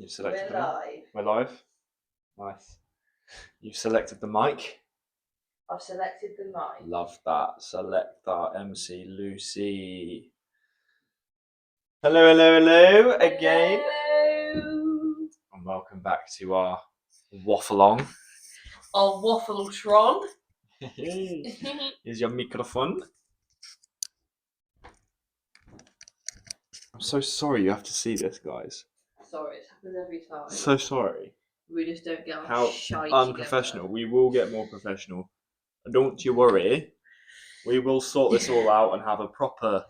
You've selected We're live. We're live. Nice. You've selected the mic. I've selected the mic. Love that. Select our MC Lucy. Hello again. Hello. And welcome back to our waffle-on. Our Waffletron. Here's your microphone. I'm so sorry you have to see this, guys. Sorry, it happens every time. So sorry. We just don't get our How shite unprofessional. together. We will get more professional. Don't you worry. We will sort this all out and have a proper...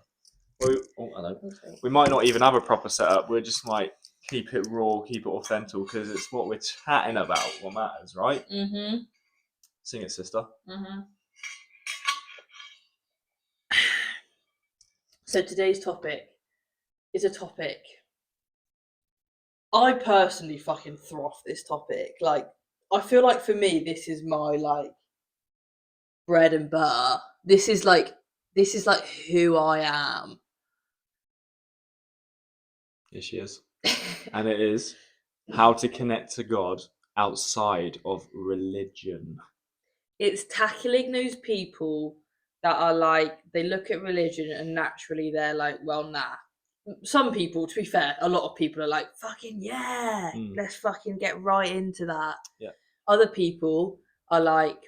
We might not even have a proper setup. We just might keep it raw, keep it authentic, because it's what we're chatting about what matters, right? Mm-hmm. Sing it, sister. Mm-hmm. So today's topic is a topic. I personally fucking throw this topic. Like, I feel like for me, this is my like bread and butter. This is like who I am. Here she is. And it is how to connect to God outside of religion. It's tackling those people that are like, they look at religion and naturally they're like, well, nah. Some people, to be fair, a lot of people are like, fucking yeah, let's fucking get right into that. Yeah. Other people are like,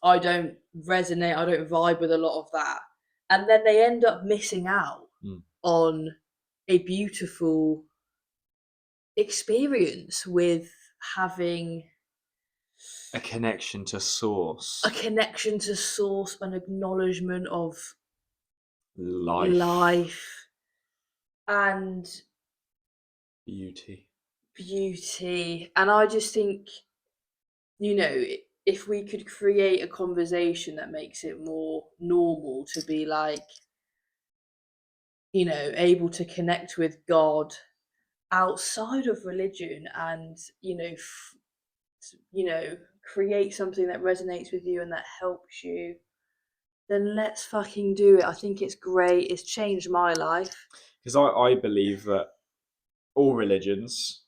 I don't resonate, I don't vibe with a lot of that. And then they end up missing out on a beautiful experience with having a connection to source, an acknowledgement of life and beauty. And I just think, if we could create a conversation that makes it more normal to be like, able to connect with God outside of religion and create something that resonates with you and that helps you, then let's fucking do it. I think it's great. It's changed my life. Because I believe that all religions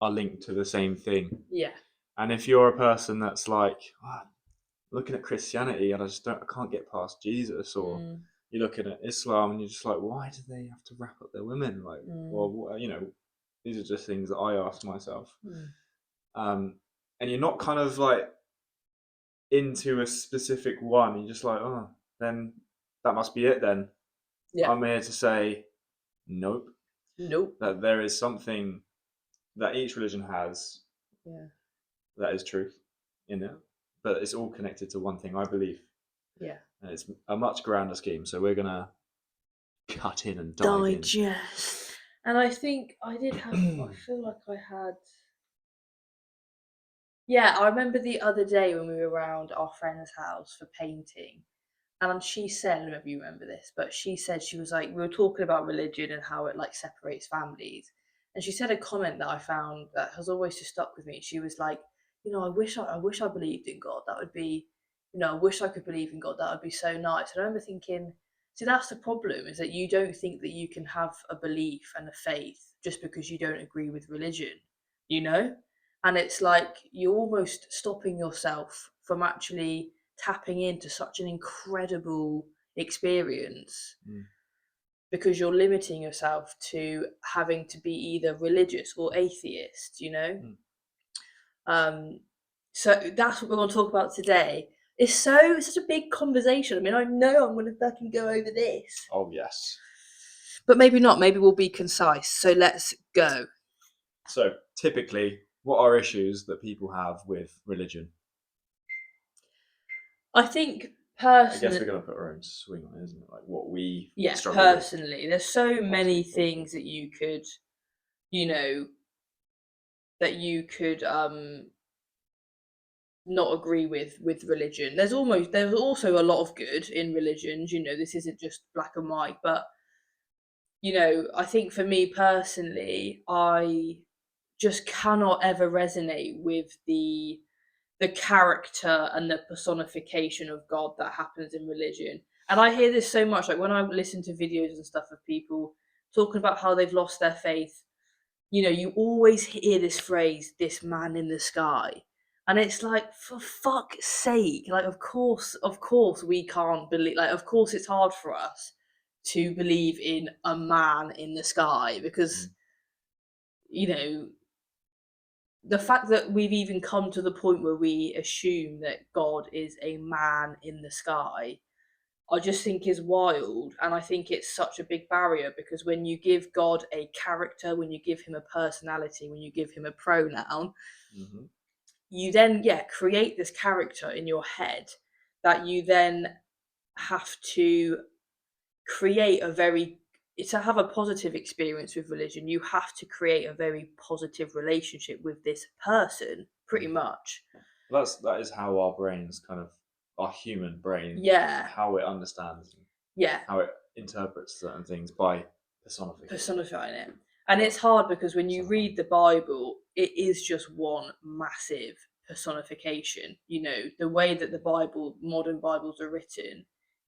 are linked to the same thing. Yeah. And if you're a person that's like, looking at Christianity and I can't get past Jesus, or you're looking at Islam and you're just like, why do they have to wrap up their women? Like, well, these are just things that I ask myself. And you're not kind of like into a specific one. You're just like, oh, then that must be it then. Yeah. I'm here to say, nope. That there is something that each religion has that is truth in it, but it's all connected to one thing, I believe. Yeah. And it's a much grander scheme, so we're going to cut in and digest. And I think I did have, I feel like I had... Yeah, I remember the other day when we were around our friend's house for painting, and she said, I don't know if you remember this, but she said, she was like, we were talking about religion and how it like separates families. And she said a comment that I found that has always just stuck with me. She was like, I wish I believed in God. That would be, I wish I could believe in God. That would be so nice. And I remember thinking, see, that's the problem, is that you don't think that you can have a belief and a faith just because you don't agree with religion, And it's like you're almost stopping yourself from actually tapping into such an incredible experience because you're limiting yourself to having to be either religious or atheist, So that's what we're going to talk about today. It's such a big conversation. I mean, I know I'm going to fucking go over this. Oh, yes. But maybe not. Maybe we'll be concise. So let's go. So typically, what are issues that people have with religion? I think personally, I guess we're going to put our own swing on it, isn't it? Like what we struggle personally with. There's so many things that you could, not agree with religion. There's also a lot of good in religions. This isn't just black and white, but I think for me personally, I just cannot ever resonate with the character and the personification of God that happens in religion. And I hear this so much, like when I listen to videos and stuff of people talking about how they've lost their faith you know, you always hear this phrase, this man in the sky. And it's like, for fuck's sake, like, of course we can't believe, like, of course it's hard for us to believe in a man in the sky because, you know, the fact that we've even come to the point where we assume that God is a man in the sky, I just think is wild. And I think it's such a big barrier because when you give God a character, when you give him a personality, when you give him a pronoun, you then, create this character in your head that you then have to create to have a positive experience with religion, you have to create a very positive relationship with this person, pretty much. That is how our brains our human brain, how it understands, how it interprets certain things by personifying it. And it's hard because when you read the Bible, it is just one massive personification. You know, the way that modern Bibles are written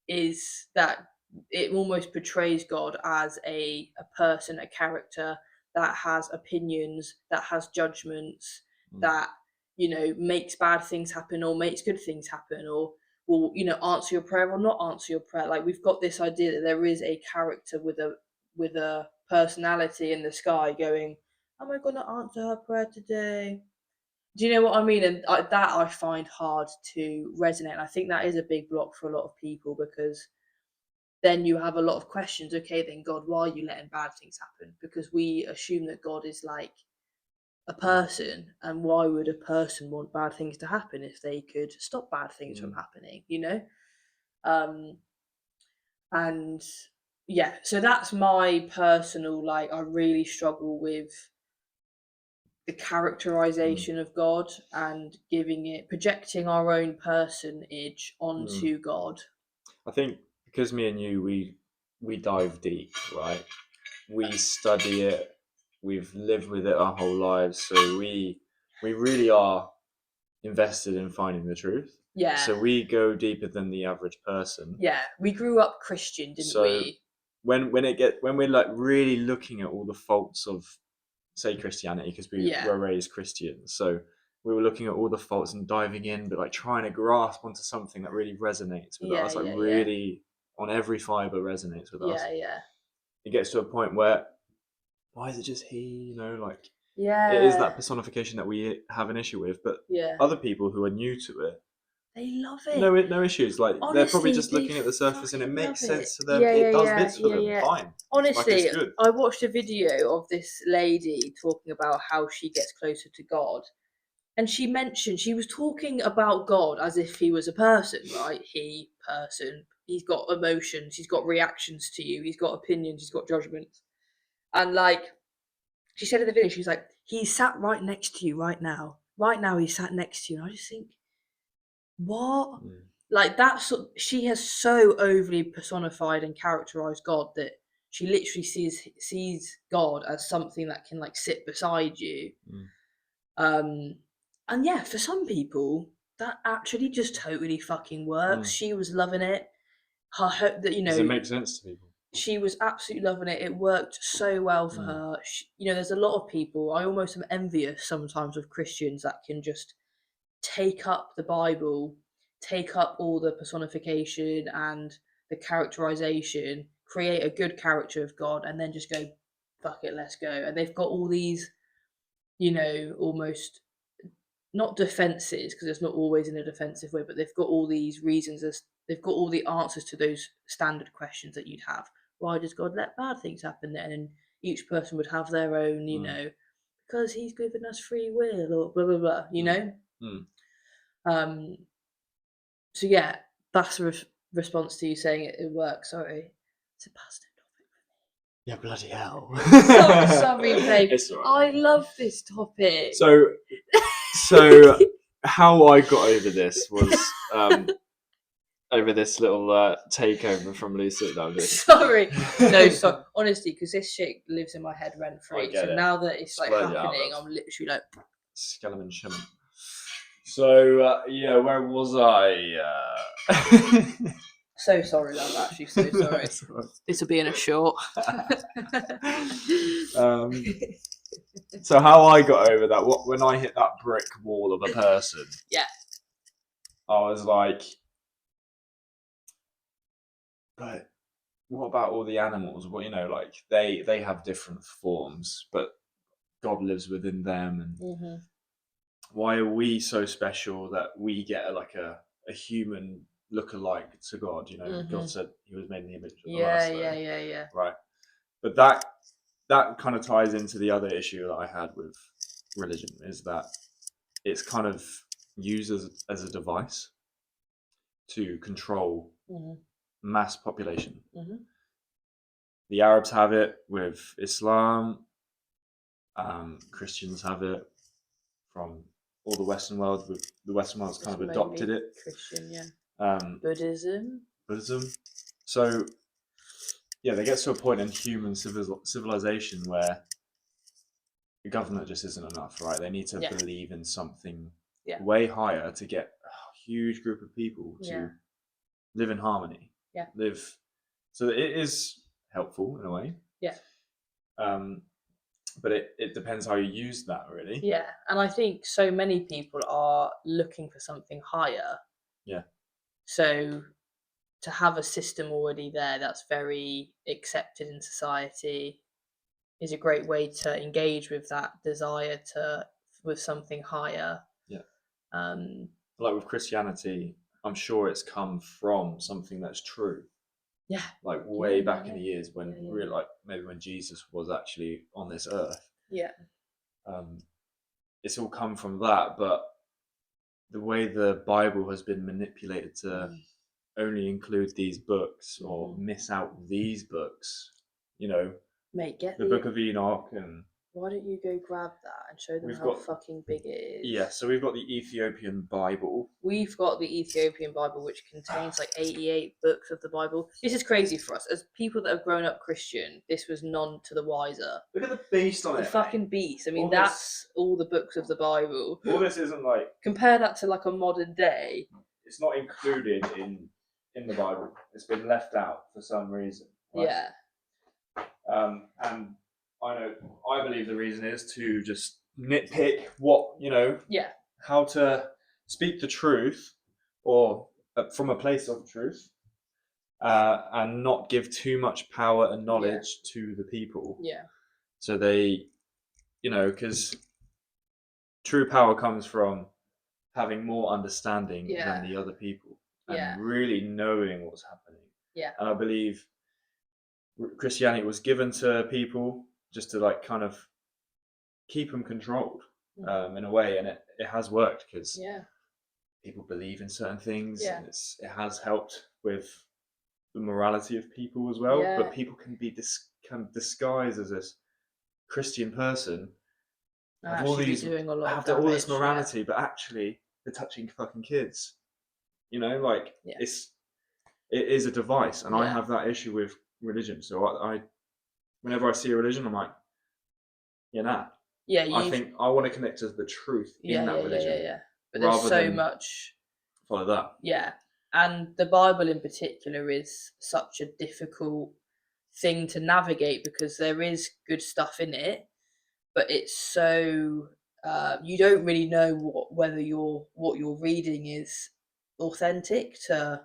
is that it almost portrays God as a person, a character that has opinions, that has judgments, that, you know, makes bad things happen or makes good things happen, or will, you know, answer your prayer or not answer your prayer. Like, we've got this idea that there is a character with a personality in the sky going, am I going to answer her prayer today? Do you know what I mean? And that I find hard to resonate. And I think that is a big block for a lot of people because then you have a lot of questions. Okay, then God, why are you letting bad things happen? Because we assume that God is like a person, and why would a person want bad things to happen if they could stop bad things from happening, you know? And yeah, so that's my personal, like, I really struggle with the characterization of God and projecting our own personage onto God. I think because me and you, we dive deep, right? We study it, we've lived with it our whole lives, so we really are invested in finding the truth. Yeah. So we go deeper than the average person. Yeah, we grew up Christian, didn't we? When we're like really looking at all the faults of, say, Christianity, because we were raised Christians, so we were looking at all the faults and diving in, but like trying to grasp onto something that really resonates with us, like really on every fiber resonates with us. Yeah. It gets to a point where, why is it just he? You know, like, it is that personification that we have an issue with. But other people who are new to it, they love it. No issues. Like, honestly, they're probably just looking at the surface and it makes sense to them. It does bits for them. Fine. Honestly, like, I watched a video of this lady talking about how she gets closer to God. And she mentioned, she was talking about God as if he was a person, right? He's got emotions, he's got reactions to you, he's got opinions, he's got judgments. And like, she said in the video, she's like, he's sat right next to you right now. Right now, he's sat next to you. And I just think, what? Like, she has so overly personified and characterized God that she literally sees God as something that can like sit beside you. And yeah, for some people, that actually just totally fucking works. She was loving it. Does it make sense to people? She was absolutely loving it. It worked so well for her. There's a lot of people, I almost am envious sometimes of Christians that can just take up the Bible, take up all the personification and the characterization, create a good character of God, and then just go, fuck it, let's go. And they've got all these, almost not defenses, because it's not always in a defensive way, but they've got all these reasons, they've got all the answers to those standard questions that you'd have. Why does God let bad things happen then? And each person would have their own, because he's given us free will, or blah blah blah, So yeah, that's a response to you saying it works. Sorry, it's a positive topic for me. Yeah, bloody hell. Sorry, babe. Right. I love this topic. So how I got over this was over this little takeover from Lucy. No, sorry. Honestly, because this shit lives in my head rent free. So now that it's like happening, I'm literally like Skeleton Shimmer. So where was I? So sorry, love. Actually, so sorry. This will be in a short. So how I got over that, when I hit that brick wall of a person, yeah, I was like, but what about all the animals? Well, like they have different forms, but God lives within them, and why are we so special that we get a human look-alike to God? God said He was made in the image of us. Yeah. Right, but that kind of ties into the other issue that I had with religion, is that it's kind of used as a device to control mass population. The Arabs have it with Islam. Christians have it from all the Western world. The Western world's kind of adopted it. Christian, yeah. Buddhism. So yeah, they get to a point in human civilization where the government just isn't enough, right? They need to believe in something way higher to get a huge group of people to live in harmony. Yeah. So it is helpful in a way. Yeah. But it depends how you use that, really. Yeah, and I think so many people are looking for something higher. Yeah. So to have a system already there that's very accepted in society is a great way to engage with that desire with something higher. Yeah. Like with Christianity, I'm sure it's come from something that's true. Yeah. Like way back in the years when like maybe when Jesus was actually on this earth. Yeah. It's all come from that, but the way the Bible has been manipulated to only include these books or miss out these books, Mate, get the Book of Enoch. And why don't you go grab that and show them how fucking big it is? Yeah, so we've got the Ethiopian Bible. We've got the Ethiopian Bible, which contains like 88 books of the Bible. This is crazy for us. As people that have grown up Christian, this was none to the wiser. Look at the beast on it. The fucking beast. I mean, that's all the books of the Bible. All this isn't like... Compare that to like a modern day. It's not included in the Bible. It's been left out for some reason. Right? Yeah. And I believe the reason is to just nitpick what, how to speak the truth, or from a place of truth, and not give too much power and knowledge to the people. Yeah. So they, because true power comes from having more understanding than the other people, and really knowing what's happening. Yeah. And I believe Christianity was given to people just to like kind of keep them controlled in a way, and it has worked because people believe in certain things, and it has helped with the morality of people as well. But people can be disguised as this Christian person, have all this morality, but actually they're touching fucking kids. It is a device, and I have that issue with religion. So I whenever I see a religion, I'm like, I think I want to connect to the truth in that religion. Yeah. But there's so much. Follow that. Yeah, and the Bible in particular is such a difficult thing to navigate because there is good stuff in it, but it's so you don't really know whether what you're reading is authentic to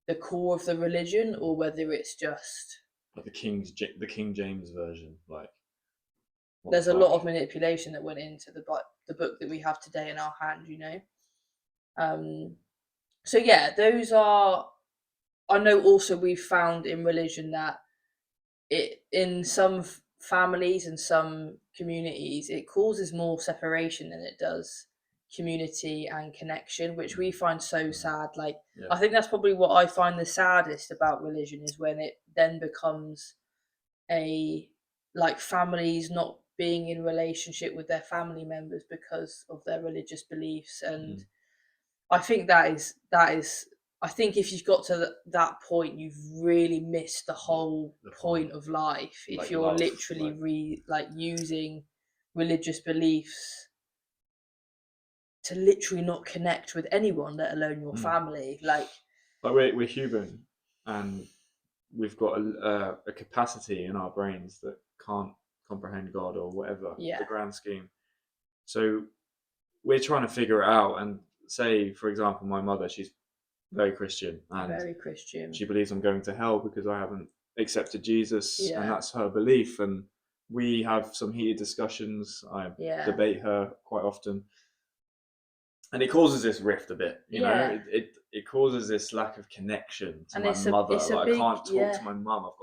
the core of the religion or whether it's just like the King James version. Like, there's a lot of manipulation that went into the book that we have today in our hand. So yeah, those are. I know also we've found in religion that in some families and some communities it causes more separation than it does community and connection, which we find so sad. Like, I think that's probably what I find the saddest about religion, is when it then becomes families not being in relationship with their family members because of their religious beliefs. And I think that is I think if you've got to that point, you've really missed the whole point of life. If you're literally using religious beliefs to literally not connect with anyone, let alone your family. Like we're human, and we've got a capacity in our brains that can't comprehend God or whatever, Yeah. the grand scheme. So we're trying to figure it out. And say, for example, my mother, she's very Christian, and Very Christian. she believes I'm going to hell because I haven't accepted Jesus, Yeah. and that's her belief. And we have some heated discussions. I debate her quite often, and it causes this rift a bit. You know, it causes this lack of connection to my mother. Like, I can't talk to my mum. I've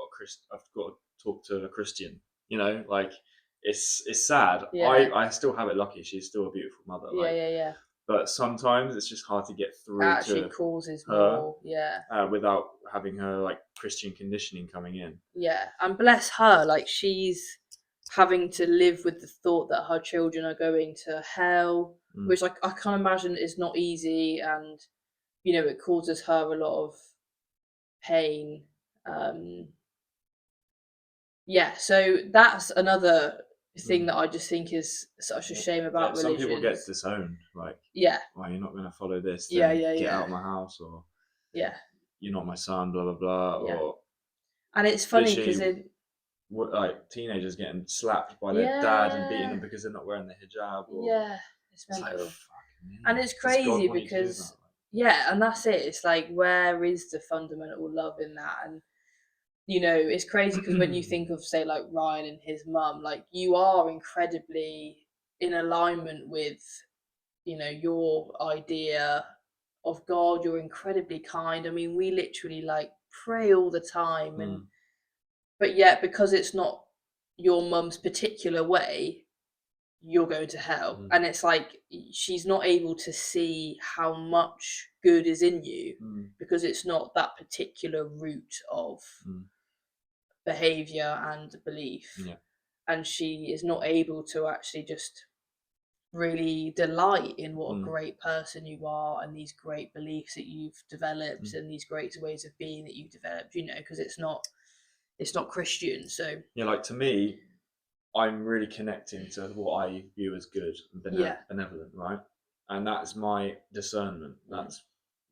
got to talk to a Christian. You know, like it's sad. I still have it lucky. She's still a beautiful mother. Yeah. But sometimes it's just hard to get through actually to causes her, more, without having her like Christian conditioning coming in. Yeah, and bless her, like she's having to live with the thought that her children are going to hell, which I can't imagine is not easy, and you know it causes her a lot of pain. Yeah, so that's another thing that I just think is such a shame about religion. Some people get disowned, like, well, you're not going to follow this, then get out of my house, or you're not my son, blah blah blah, or and it's funny because like teenagers getting slapped by their dad and beating them because they're not wearing the hijab. Or, it's mental. Like, and it's crazy because and that's it. It's like, where is the fundamental love in that? And you know, it's crazy because when you think of, say, like Ryan and his mum, like you are incredibly in alignment with, you know, your idea of God. You're incredibly kind. I mean, we literally like pray all the time, and but yet because it's not your mum's particular way, you're going to hell. And it's like she's not able to see how much good is in you because it's not that particular route of behavior and belief. And she is not able to actually just really delight in what a great person you are, and these great beliefs that you've developed, and these great ways of being that you've developed, you know, because it's not Christian. So like, to me, I'm really connecting to what I view as good and benevolent, right? And that's my discernment. That's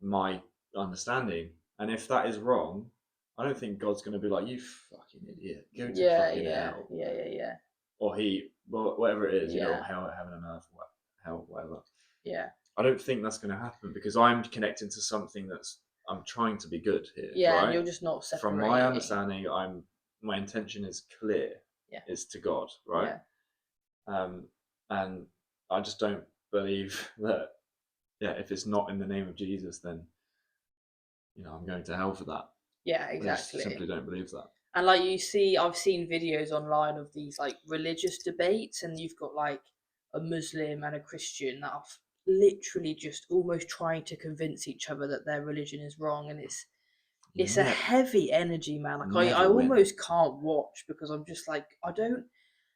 my understanding. And if that is wrong, I don't think God's going to be like, you fucking idiot, go to fucking hell. Yeah. Or whatever it is, you know, hell, heaven and earth, hell, whatever. Yeah. I don't think that's going to happen because I'm connecting to something I'm trying to be good here. Yeah, right? And you're just not separating. From my understanding, my intention is clear. Is to God, right? And I just don't believe that. If it's not in the name of Jesus, then you know I'm going to hell for that. Yeah, exactly. I simply don't believe that. And like I've seen videos online of these like religious debates, and you've got like a Muslim and a Christian that are literally just almost trying to convince each other that their religion is wrong, and it's a heavy energy, man. Like I almost can't watch because I'm just like, I don't.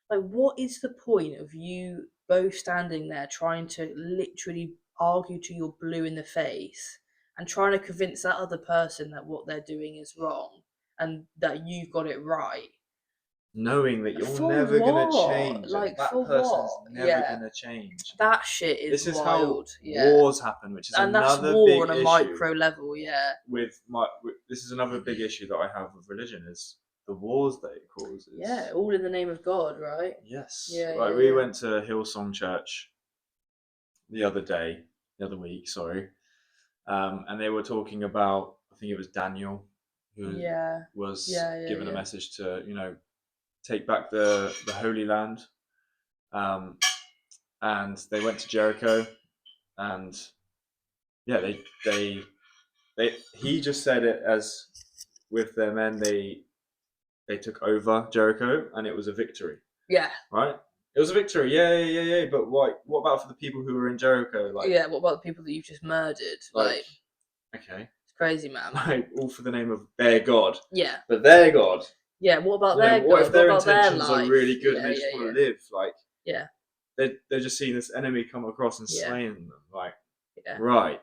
Like, what is the point of you both standing there trying to literally argue till you're blue in the face and trying to convince that other person that what they're doing is wrong and that you've got it right? Knowing that you're never going to change. Like, that person's never going to change. That shit is this is wild. How wars happen, which is another that's war big on a issue micro level, this is another big issue that I have with religion is the wars that it causes. Yeah, all in the name of God, right? Yes. We went to Hillsong Church the other week, and they were talking about, I think it was Daniel, who was given a message to, you know, take back the Holy Land, and they went to Jericho, and he just said it as with their men, they took over Jericho, and it was a victory. Yeah. Right? It was a victory. Yeah. But what about for the people who were in Jericho? Like, what about the people that you've just murdered? Like okay. It's crazy, man. Like, all for the name of their God. Yeah. But their God. Yeah, what about their God? What if their intentions are really good and they just want to live? Like, yeah. They're just seeing this enemy come across and slaying them. Like, yeah. Right.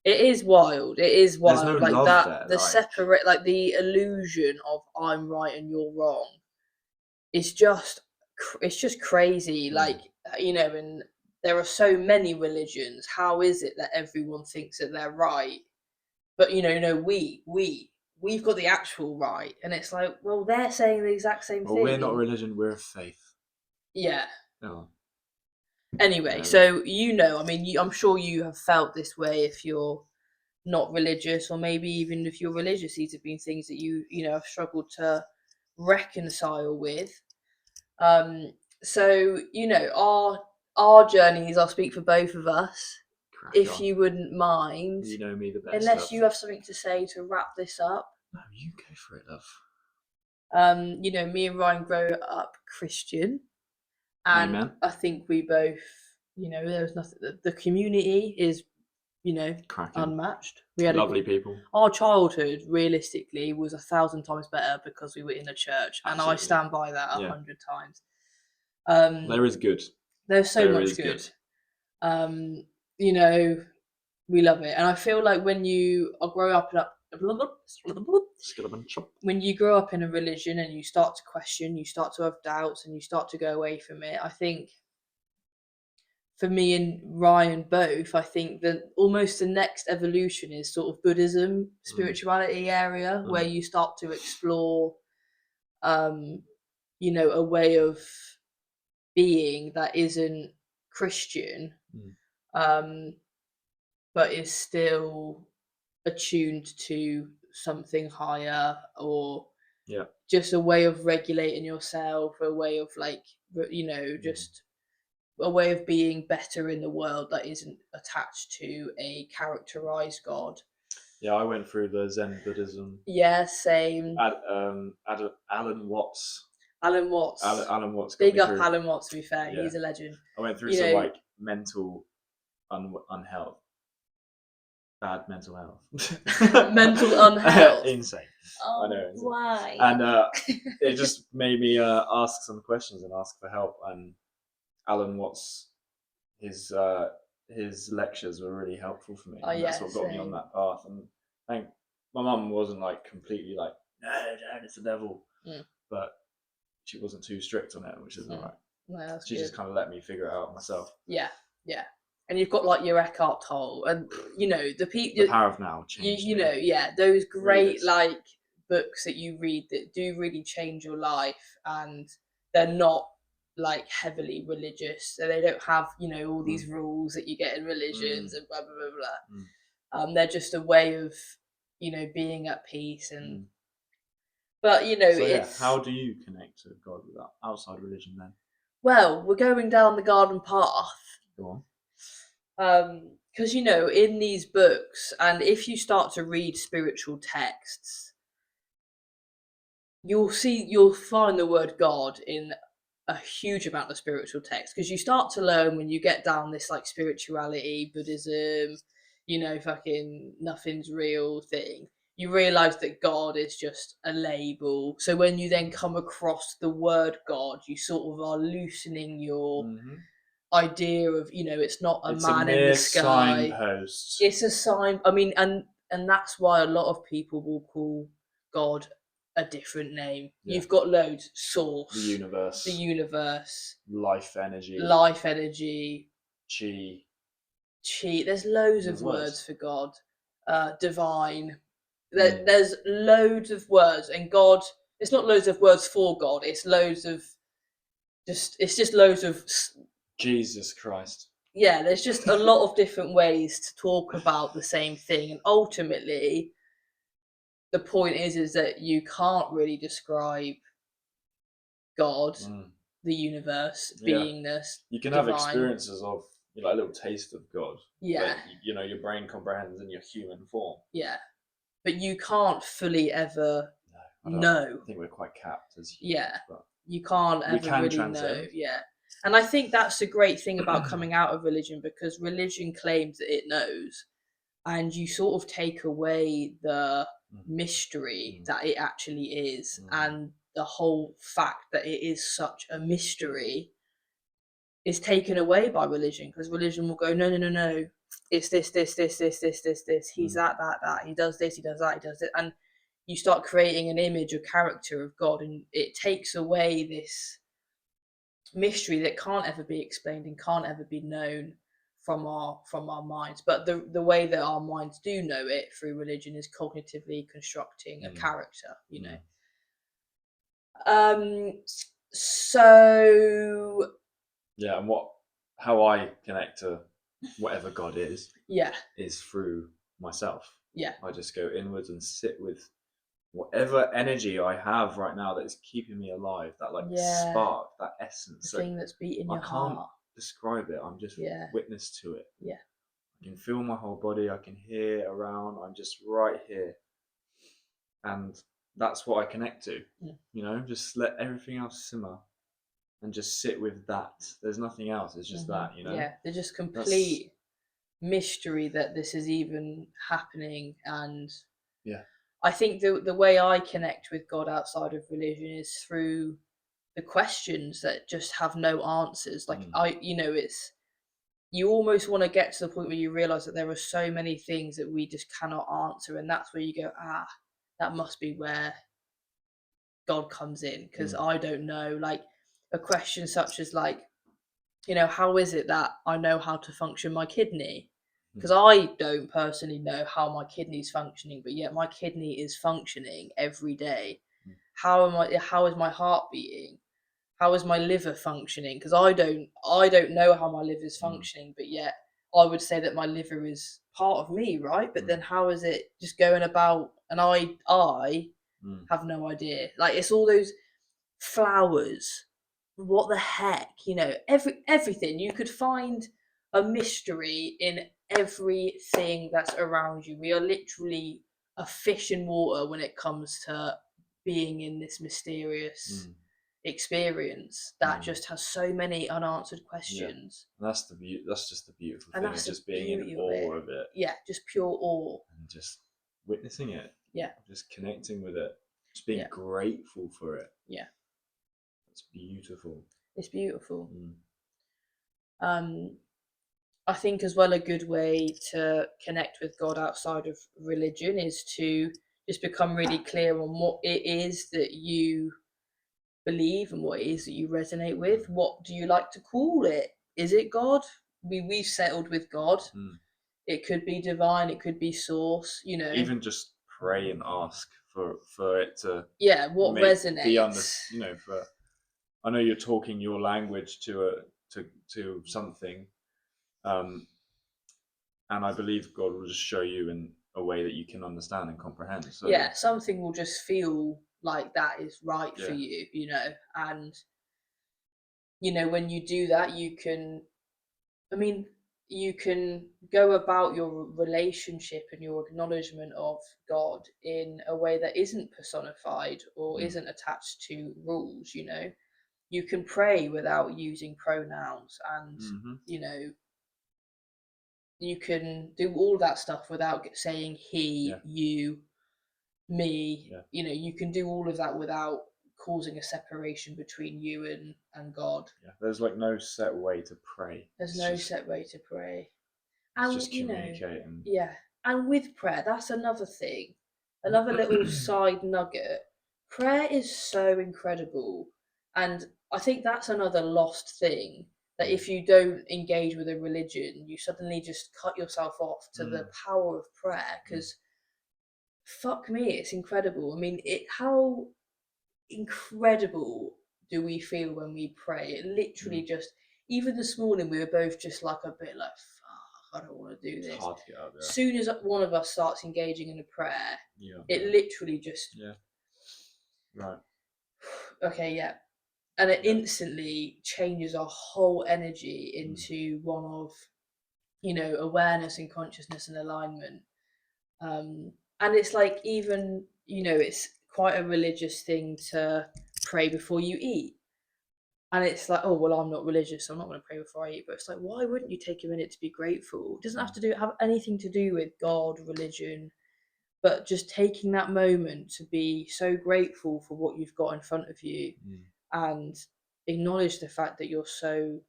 It is wild. It is wild. There's no like love that. there, The separate, like the illusion of I'm right and you're wrong. It's just crazy. Like, you know, and there are so many religions. How is it that everyone thinks that they're right? But you know, no, we we've got the actual right, and it's like, well, they're saying the exact same thing. We're not religion, we're a faith. Yeah. Oh. Anyway, so I mean, I'm sure you have felt this way if you're not religious, or maybe even if you're religious, these have been things that you have struggled to reconcile with. So our journeys, I'll speak for both of us. If you wouldn't mind, you know me the best. Unless you have something to say to wrap this up. No, you go for it, love. Me and Ryan grew up Christian, and Amen. I think we both, there was nothing. The community is, cracking, unmatched. We had lovely people. Our childhood, realistically, was 1,000 times better because we were in a church, Absolutely. and I stand by that 100 times. There is good. There's so much good. We love it, and I feel like when you grow up when you grow up in a religion and you start to question, you start to have doubts, and you start to go away from it, I think for me and Ryan both, I think that almost the next evolution is sort of Buddhism, spirituality area, where you start to explore, a way of being that isn't Christian, but is still attuned to something higher, or just a way of regulating yourself, a way of just a way of being better in the world that isn't attached to a characterized God. Yeah, I went through the Zen Buddhism. Yeah, same. Alan Watts. Alan Watts. Alan Watts. Big up Alan Watts, to be fair. Yeah. He's a legend. I went through some mental unhealth. Bad mental health. Mental unhealth. Insane. Oh, I know. Why? And it just made me ask some questions and ask for help. And Alan Watts, his lectures were really helpful for me. And that's what got me on that path. And I think my mum wasn't completely no, Dad, it's the devil. But she wasn't too strict on it, which is alright. No, she just kind of let me figure it out myself. Yeah. And you've got your Eckhart Tolle, and the Power of Now changed me. Those great books that you read that do really change your life, and they're not heavily religious, so they don't have all these rules that you get in religions and blah blah blah blah. They're just a way of being at peace, and but it's how do you connect to God without outside religion then? Well, we're going down the garden path. Go on. Because in these books, and if you start to read spiritual texts, you'll find the word God in a huge amount of spiritual text, because you start to learn when you get down this spirituality, Buddhism, fucking nothing's real thing. You realize that God is just a label. So when you then come across the word God, you sort of are loosening your idea of it's not a man in the sky. Signpost. It's a sign. I mean, and that's why a lot of people will call God a different name. You've got loads. Source. The universe. Life energy. Chi. There's loads of words for God. Divine. There's loads of words, and God. It's not loads of words for God. It's loads of just loads of Jesus Christ. Yeah, there's just a lot of different ways to talk about the same thing, and ultimately the point is that you can't really describe God, the universe, beingness. You can have experiences of a little taste of God. Yeah. But, your brain comprehends in your human form. Yeah. But you can't fully ever know. I think we're quite capped as humans. Yeah. You can't ever really know. Yeah. And I think that's the great thing about coming out of religion, because religion claims that it knows, and you sort of take away the mystery that it actually is, and the whole fact that it is such a mystery is taken away by religion, because religion will go, no, it's this, he's that, he does this, he does that, he does it, and you start creating an image or character of God, and it takes away this mystery that can't ever be explained and can't ever be known from our minds. But the way that our minds do know it through religion is cognitively constructing a character, you know. So yeah, and how I connect to whatever God is yeah, is through myself. yeah, I just go inwards and sit with whatever energy I have right now that is keeping me alive, that like yeah, spark, that the essence. thing that's beating I your can't heart. describe it. I'm just Yeah, witness to it. yeah, I can feel my whole body. I can hear around. I'm just right here, and that's what I connect to. You know, just let everything else simmer and just sit with that. There's nothing else. It's just that. You know. yeah. They're just That's complete mystery that this is even happening. And yeah. I think the way I connect with God outside of religion is through the questions that just have no answers. Like it's, you almost want to get to the point where you realize that there are so many things that we just cannot answer, and that's where you go, that must be where God comes in, because I don't know. Like a question such as like, how is it that I know how to function my kidney? Because I don't personally know how my kidney's functioning, but yet my kidney is functioning every day. How is my heart beating? How is my liver functioning? Because I don't know how my liver is functioning, but yet I would say that my liver is part of me, right? But then how is it just going about? And I have no idea. Like it's all those flowers. What the heck? Everything. You could find a mystery in everything that's around you. We are literally a fish in water when it comes to being in this mysterious experience that just has so many unanswered questions. And that's just the beautiful And thing, that's is the just being in beauty of awe it. of it Yeah, just pure awe. and just witnessing it. Yeah, Just connecting with it. Just being yeah, grateful for it. yeah. It's beautiful. It's beautiful. I think as well a good way to connect with God outside of religion is to just become really clear on what it is that you believe and what it is that you resonate with. What do you like to call it? Is it God? We've settled with God. It could be divine, it could be source, Even just pray and ask for it to what resonates. for I know you're talking your language to something, and I believe God will just show you in a way that you can understand and comprehend. So Yeah, something will just feel like that is right for yeah. you, and when you do that, you can go about your relationship and your acknowledgement of God in a way that isn't personified or isn't attached to rules. You can pray without using pronouns, and you can do all that stuff without saying he, you, me. You can do all of that without causing a separation between you and God. There's like no set way to pray. There's no set way to pray. It's And just communicating. yeah. And with prayer, that's another thing. Another little side nugget. Prayer is so incredible. And I think that's another lost thing, that if you don't engage with a religion, you suddenly just cut yourself off to the power of prayer. Because fuck me, it's incredible. I mean, how incredible do we feel when we pray? It literally just, even this morning, we were both just like a bit like, fuck, I don't want to do this. It's hard to get out there. As soon as one of us starts engaging in a prayer, it literally just, right. Okay, yeah. And it instantly changes our whole energy into one of, awareness and consciousness and alignment. And it's like, even, it's quite a religious thing to pray before you eat. And it's like, oh, well, I'm not religious, so I'm not going to pray before I eat. But it's like, why wouldn't you take a minute to be grateful? It doesn't have to have anything to do with God, religion, but just taking that moment to be so grateful for what you've got in front of you and acknowledge the fact that you're so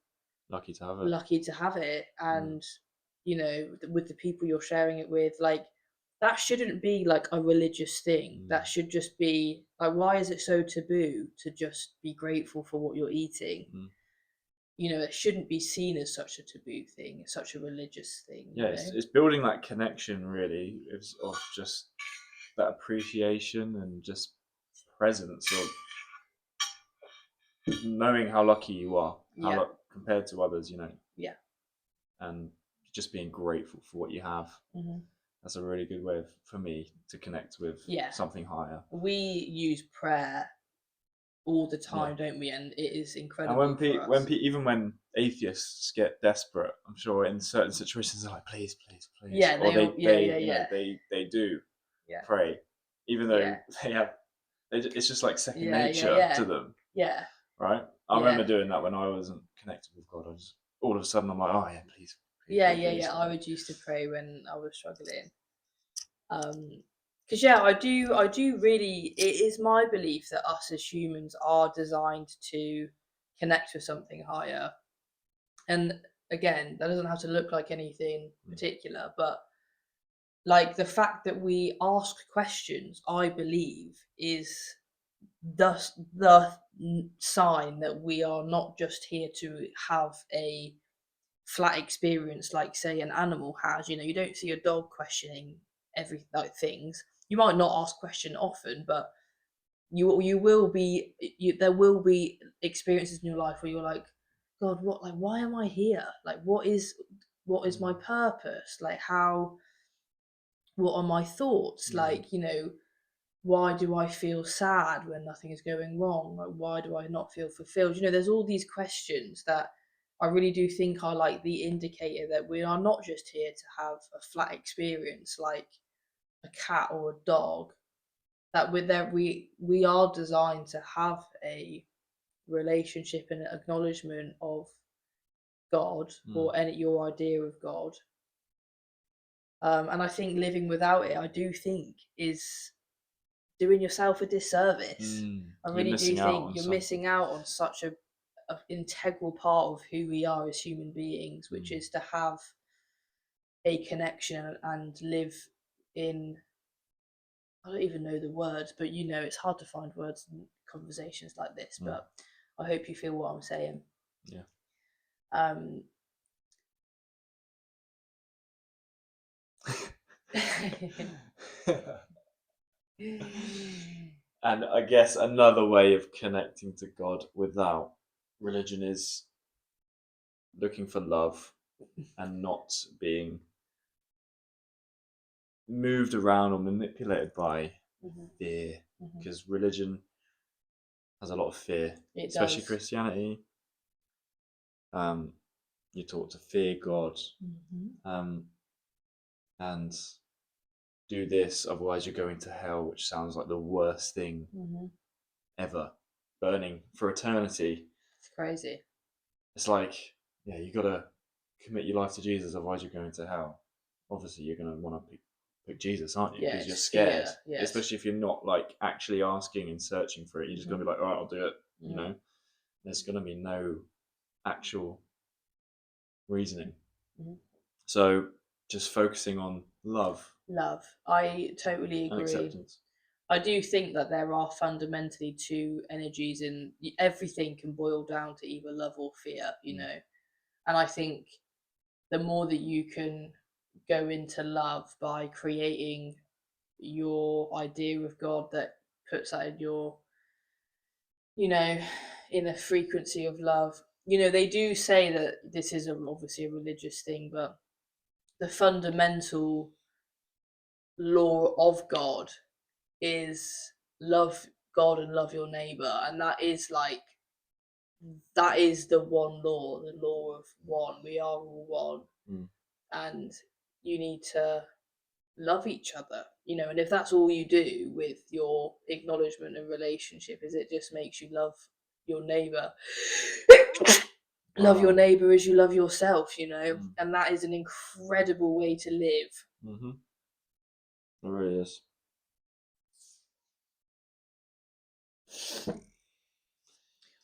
lucky to have it. And with the people you're sharing it with, like, that shouldn't be like a religious thing. That should just be like, why is it so taboo to just be grateful for what you're eating? it shouldn't be seen as such a taboo thing, such a religious thing. Yeah, it's building that connection really of just that appreciation and just presence of knowing how lucky you are, compared to others, Yeah. and just being grateful for what you have. Mm-hmm. That's a really good way for me to connect with something higher. We use prayer all the time, don't we? And it is incredible. And even when atheists get desperate, I'm sure in certain situations they're like, please, please, please. Yeah, they do pray, even though it's just like second nature to them. Yeah. Right. I remember doing that when I wasn't connected with God. I just all of a sudden I'm like, oh yeah, please. Please. I would used to pray when I was struggling. Because I do really. It is my belief that us as humans are designed to connect with something higher, and again, that doesn't have to look like anything particular, but like the fact that we ask questions, I believe, is thus the sign that we are not just here to have a flat experience like say an animal has. You don't see a dog questioning things. You might not ask question often, but you will be there will be experiences in your life where you're like, God, why am I here? Like what is my purpose? Like what are my thoughts? Like, why do I feel sad when nothing is going wrong? Like, why do I not feel fulfilled? There's all these questions that I really do think are like the indicator that we are not just here to have a flat experience like a cat or a dog. That we are designed to have a relationship and acknowledgement of God or your idea of God. And I think living without it, I do think, is doing yourself a disservice. I really do think you're missing out on such a integral part of who we are as human beings, which is to have a connection and live in, I don't even know the words, but it's hard to find words in conversations like this, but I hope you feel what I'm saying. Yeah. And I guess another way of connecting to God without religion is looking for love and not being moved around or manipulated by fear, because religion has a lot of fear, especially Christianity. You're taught to fear God, and do this, otherwise you're going to hell, which sounds like the worst thing ever. Burning for eternity. It's crazy. It's like, you got to commit your life to Jesus, otherwise you're going to hell. Obviously, you're going to want to pick Jesus, aren't you? Because you're scared, especially if you're not like actually asking and searching for it. You're just going to be like, all right, I'll do it. There's going to be no actual reasoning. So just focusing on love. I totally agree. And acceptance. I do think that there are fundamentally two energies, and everything can boil down to either love or fear, And I think the more that you can go into love by creating your idea of God that puts that in your, in a frequency of love. They do say that this is obviously a religious thing, but the fundamental law of God is love God and love your neighbor, and that is the one law, the law of one. We are all one, and you need to love each other, and if that's all you do with your acknowledgement and relationship, is it just makes you love your neighbor. Love your neighbor as you love yourself, and that is an incredible way to live. It really is.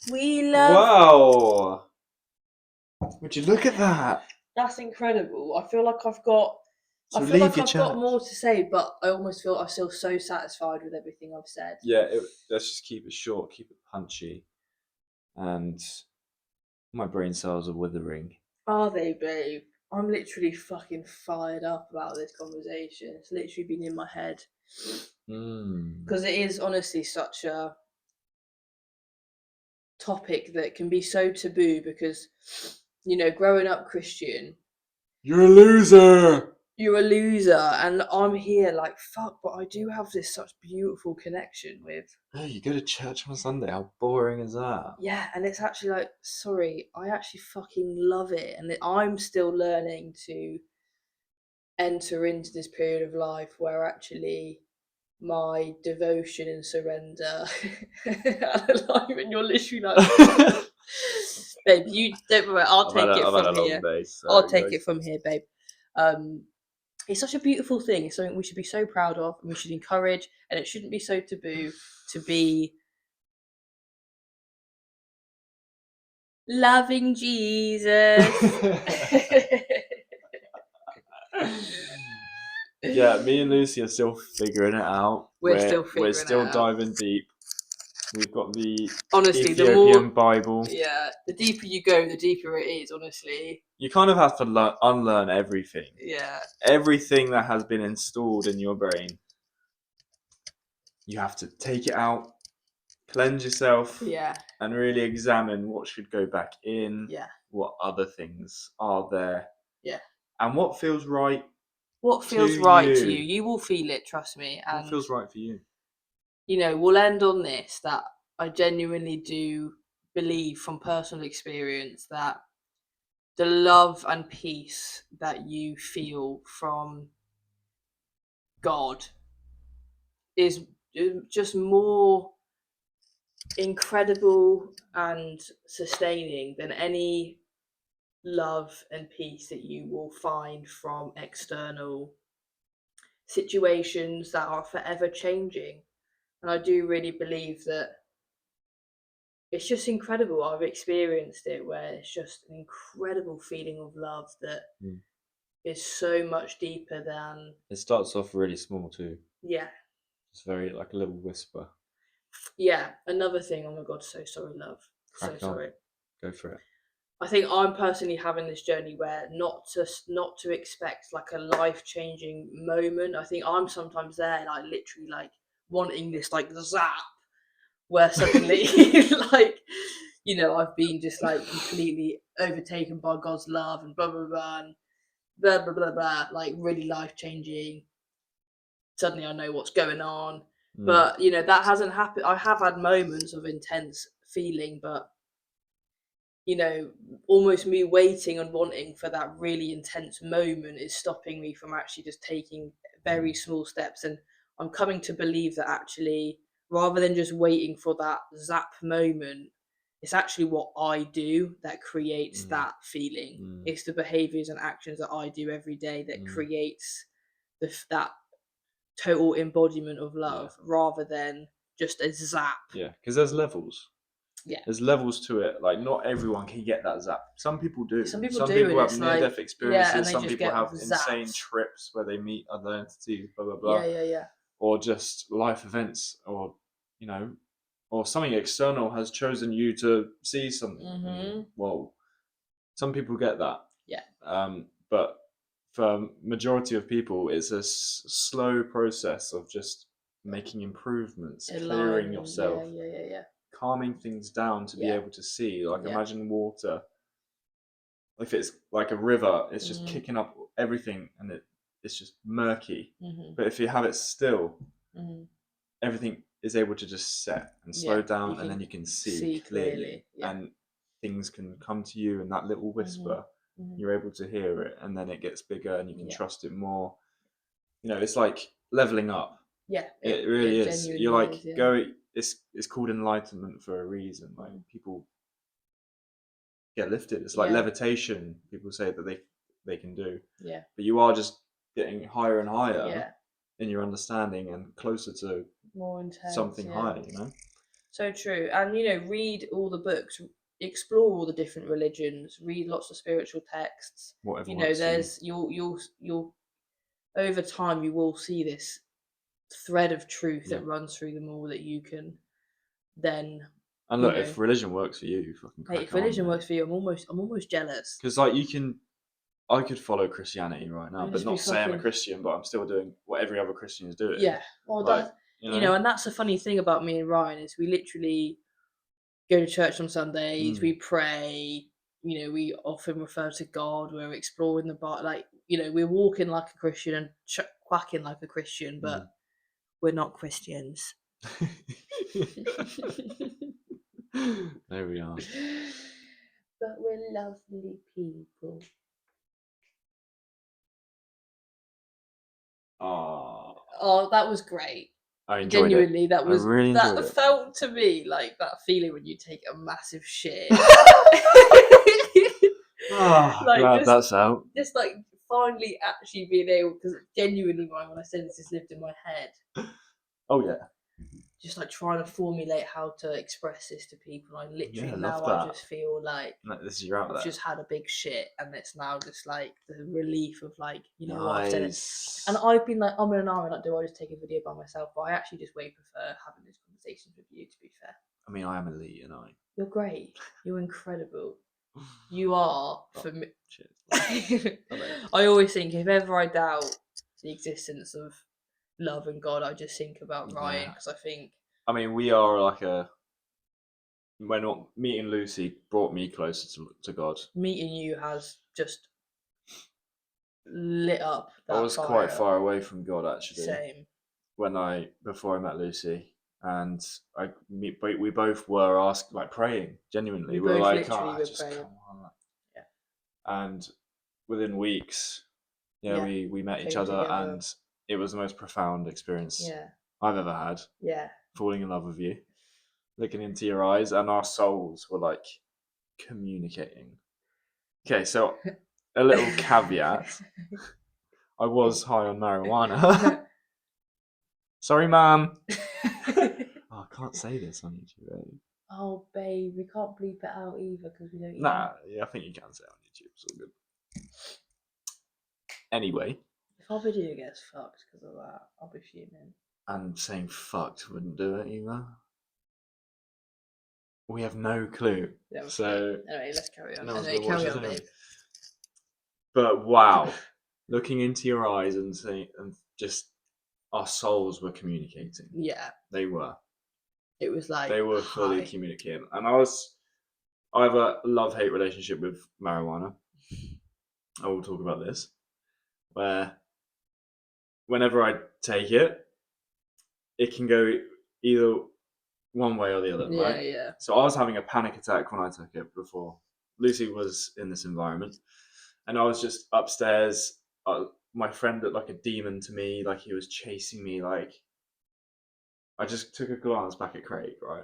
We love. Wow! Would you look at that? That's incredible. I feel like I've got more to say, but I almost feel I'm still so satisfied with everything I've said. Yeah, let's just keep it short, keep it punchy, and My brain cells are withering. Are they, babe? I'm literally fucking fired up about this conversation. It's literally been in my head. Because it is honestly such a topic that can be so taboo because, growing up Christian, You're a loser! You're a loser, and I'm here like, fuck, but I do have this such beautiful connection with. Oh, you go to church on a Sunday? How boring is that? Yeah, and it's actually like, sorry, I actually fucking love it, and I'm still learning to enter into this period of life where actually my devotion and surrender and alignment, you're literally like, babe, you don't worry, I'll take it from here. I'll take it from here, babe. It's such a beautiful thing. It's something we should be so proud of and we should encourage, and it shouldn't be so taboo to be loving Jesus. Yeah, me and Lucy are still figuring it out. We're still diving deep. We've got the honestly, Ethiopian Bible. Yeah, the deeper you go, the deeper it is, honestly. You kind of have to unlearn everything. Yeah. Everything that has been installed in your brain. You have to take it out, cleanse yourself, and really examine what should go back in, what other things are there, and what feels right. What feels right to you? You will feel it, trust me. And what feels right for you? We'll end on this, that I genuinely do believe from personal experience that the love and peace that you feel from God is just more incredible and sustaining than any love and peace that you will find from external situations that are forever changing. And I do really believe that it's just incredible. I've experienced it where it's just an incredible feeling of love that is so much deeper than... It starts off really small too. Yeah. It's very like a little whisper. Yeah. Another thing, oh my God, so sorry, love. Crack so on. sorry. Go for it. I think I'm personally having this journey where not to expect like a life-changing moment. I think I'm sometimes there, like literally like wanting this like zap where suddenly like, I've been just like completely overtaken by God's love and blah blah blah and blah blah blah blah, like really life-changing. Suddenly I know what's going on. But that hasn't happened. I have had moments of intense feeling, but almost me waiting and wanting for that really intense moment is stopping me from actually just taking very small steps. And I'm coming to believe that actually, rather than just waiting for that zap moment, it's actually what I do that creates that feeling. It's the behaviors and actions that I do every day that creates that total embodiment of love, rather than just a zap. Yeah, because there's levels. Yeah. There's levels to it. Like, not everyone can get that zap. Some people do. Some people have near-death experiences. and some people have zapped. insane trips where they meet other entities, blah, blah, blah. Yeah. Or just life events, or, or something external has chosen you to see something. Well, some people get that. Yeah. But for majority of people, it's a slow process of just making improvements, clearing yourself. Yeah. Calming things down to be able to see. Like, imagine water. If it's like a river, it's just kicking up everything and it's just murky. But if you have it still, everything is able to just set and slow down, and then you can see clearly. And things can come to you in that little whisper. You're able to hear it, and then it gets bigger and you can trust it more. It's like leveling up. Yeah, it really is. You're like going. It's called enlightenment for a reason. Like, people get lifted. It's like levitation. People say that they can do. Yeah. But you are just getting higher and higher in your understanding and closer to more intense, something higher. So true. And read all the books. Explore all the different religions. Read lots of spiritual texts. Whatever. There's you'll over time you will see this thread of truth that runs through them all that you can then And look, if religion works for you, fucking crack if religion works for you, I'm almost jealous. Because like I could follow Christianity right now, but not say I'm a Christian, but I'm still doing what every other Christian is doing. Yeah, well, like, that's and that's the funny thing about me and Ryan is we literally go to church on Sundays, we pray, we often refer to God, we're exploring the Bible, like, we're walking like a Christian and quacking like a Christian, but we're not Christians. There we are. But we're lovely people. Oh, that was great. I enjoyed Genuinely, it. that was really that felt to me like that feeling when you take a massive shit. Like, glad that's out. Just like finally actually being able, because genuinely, when I said this, it's lived in my head. Oh yeah. Just like trying to formulate how to express this to people. I literally I just feel like this is your outlet. I've just had a big shit, and it's now just like the relief of like, what, I've said it. And I've been like, I'm in an hour, like, do I just take a video by myself? But I actually just way prefer having these conversations with you, to be fair. I mean, I am elite, and You're great. You're incredible. You are, for me. I always think if ever I doubt the existence of love and God, I just think about Ryan, because I think. I mean, we are like when meeting Lucy brought me closer to God. Meeting you has just lit up that I was fire. quite far away from God, actually. Same. Before I met Lucy, and we both were praying genuinely. We were like, just praying. Come on. Yeah. And within weeks, we met each other, and it was the most profound experience I've ever had. Yeah. Falling in love with you, looking into your eyes, and our souls were like communicating. Okay, so a little caveat. I was high on marijuana. Sorry, Mum. I can't say this on YouTube, right? Oh, babe, we can't bleep it out either because we don't. Nah, I think you can say it on YouTube. It's all good. Anyway. If our video gets fucked because of that, I'll be fuming. And saying fucked wouldn't do it either. We have no clue. Yeah, so anyway, let's carry on. Carry on, babe. But wow, looking into your eyes and just our souls were communicating. Yeah, they were. It was like they were fully communicating, and I have a love-hate relationship with marijuana. I will talk about this, where whenever I take it, it can go either one way or the other, right? Yeah. So I was having a panic attack when I took it before. Lucy was in this environment, and I was just upstairs. My friend looked like a demon to me, like he was chasing me. Like, I just took a glance back at Craig, right?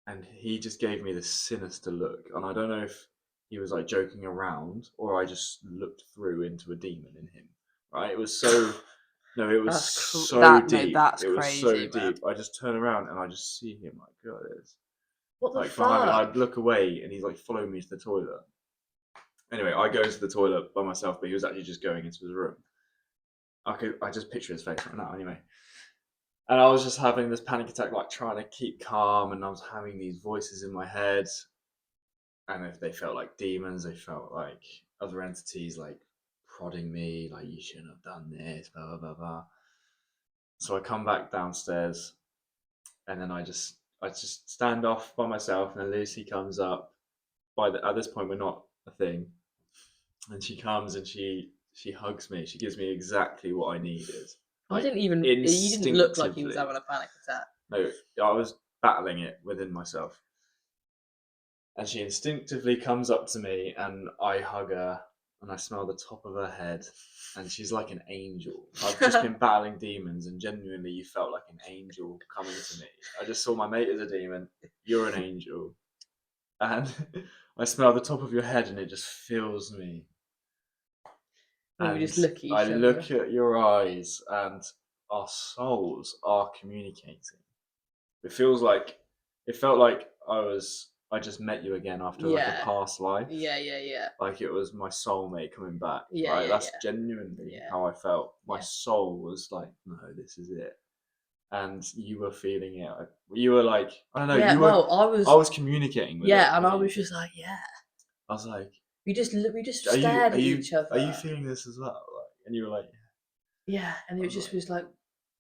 And he just gave me this sinister look. And I don't know if he was like joking around or I just looked through into a demon in him, right? It was so... No, it was so deep. That's it was crazy, so man. deep. I just turn around and I just see him like, God, what the like fuck? behind me. I'd look away and he's like following me to the toilet. Anyway, I go into the toilet by myself, but he was actually just going into his room. I just picture his face right now. Anyway, and I was just having this panic attack, like trying to keep calm, and I was having these voices in my head, and if they felt like demons, they felt like other entities, like prodding me, like you shouldn't have done this, blah blah blah blah. So I come back downstairs, and then I just stand off by myself, and then Lucy comes up. At this point, we're not a thing, and she comes and she hugs me. She gives me exactly what I needed. Like, you didn't look like he was having a panic attack. No, I was battling it within myself. And she instinctively comes up to me and I hug her and I smell the top of her head and she's like an angel. I've just been battling demons and genuinely you felt like an angel coming to me. I just saw my mate as a demon. You're an angel. And I smell the top of your head and it just fills me. And we just look at each other. I look at your eyes and our souls are communicating. It felt like I just met you again after like a past life. Yeah. Like it was my soulmate coming back. Yeah, right? That's genuinely how I felt. My soul was like, no, this is it. and you were feeling it. You were like, I don't know. Yeah, You were. well, I I was communicating with it. and I with was you. just like, yeah. I was like, We just are you stared at are you each other. are you feeling this as well? Like, and you were like, Yeah, and I it was just like, was like,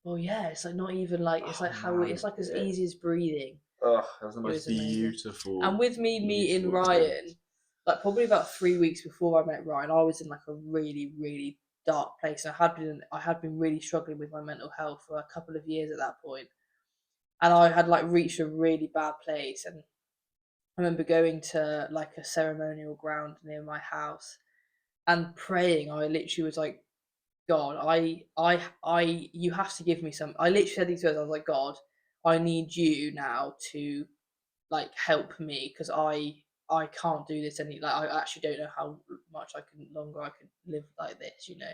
well, yeah. It's like not even like it's oh, like how man, it's like as yeah. easy as breathing. Ugh, that was the It most was amazing. beautiful. And with me meeting beautiful Ryan, experience. like probably about 3 weeks before I met Ryan, I was in like a really, really dark place. I had been really struggling with my mental health for a couple of years at that point, and I had like reached a really bad place. And I remember going to like a ceremonial ground near my house and praying. I literally was like, God, you have to give me some. I literally said these words. I was like, God, I need you now to like help me because I can't do this any. Like I actually don't know how much longer I could live like this. You know,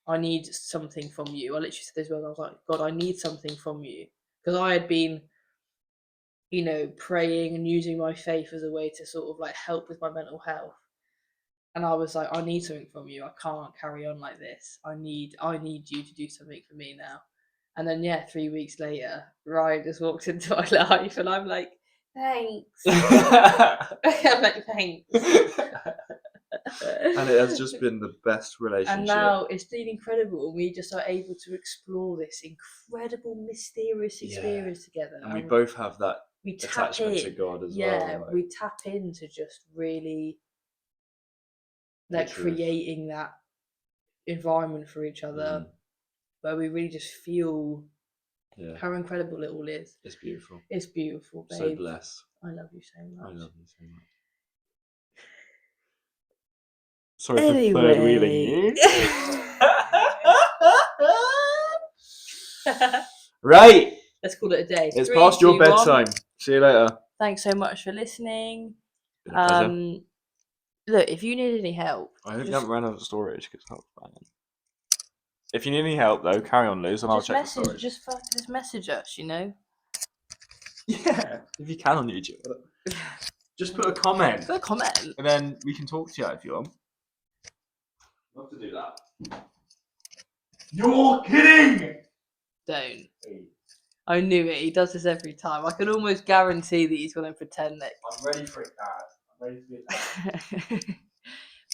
I need something from you. I literally said those words. I was like, God, I need something from you because I had been, you know, praying and using my faith as a way to sort of like help with my mental health. And I was like, I need something from you. I can't carry on like this. I need you to do something for me now. And then 3 weeks later, Ryan just walks into my life, and I'm like, thanks. I'm like, thanks. And it has just been the best relationship. And now it's been incredible. We just are able to explore this incredible, mysterious experience together. And we both have that we tap attachment in. to God as well. Yeah, we tap into just really like creating that environment for each other where we really just feel how incredible it all is. It's beautiful. It's beautiful, babe. So blessed. I love you so much. I love you so much. Sorry for third wheeling you. Right. Let's call it a day. It's past your bedtime. See you later. Thanks so much for listening. Been a pleasure. Look, if you need any help, I hope you haven't run out of storage because that's banging. If you need any help though, carry on, Luz, and I'll check the storage. Just message us, you know. Yeah, if you can on YouTube. Just put a comment. Put a comment. And then we can talk to you if you want. Love to do that. You're kidding! Don't. I knew it. He does this every time. I can almost guarantee that he's going to pretend that. I'm ready for it, Dad. I'm ready to be a dad.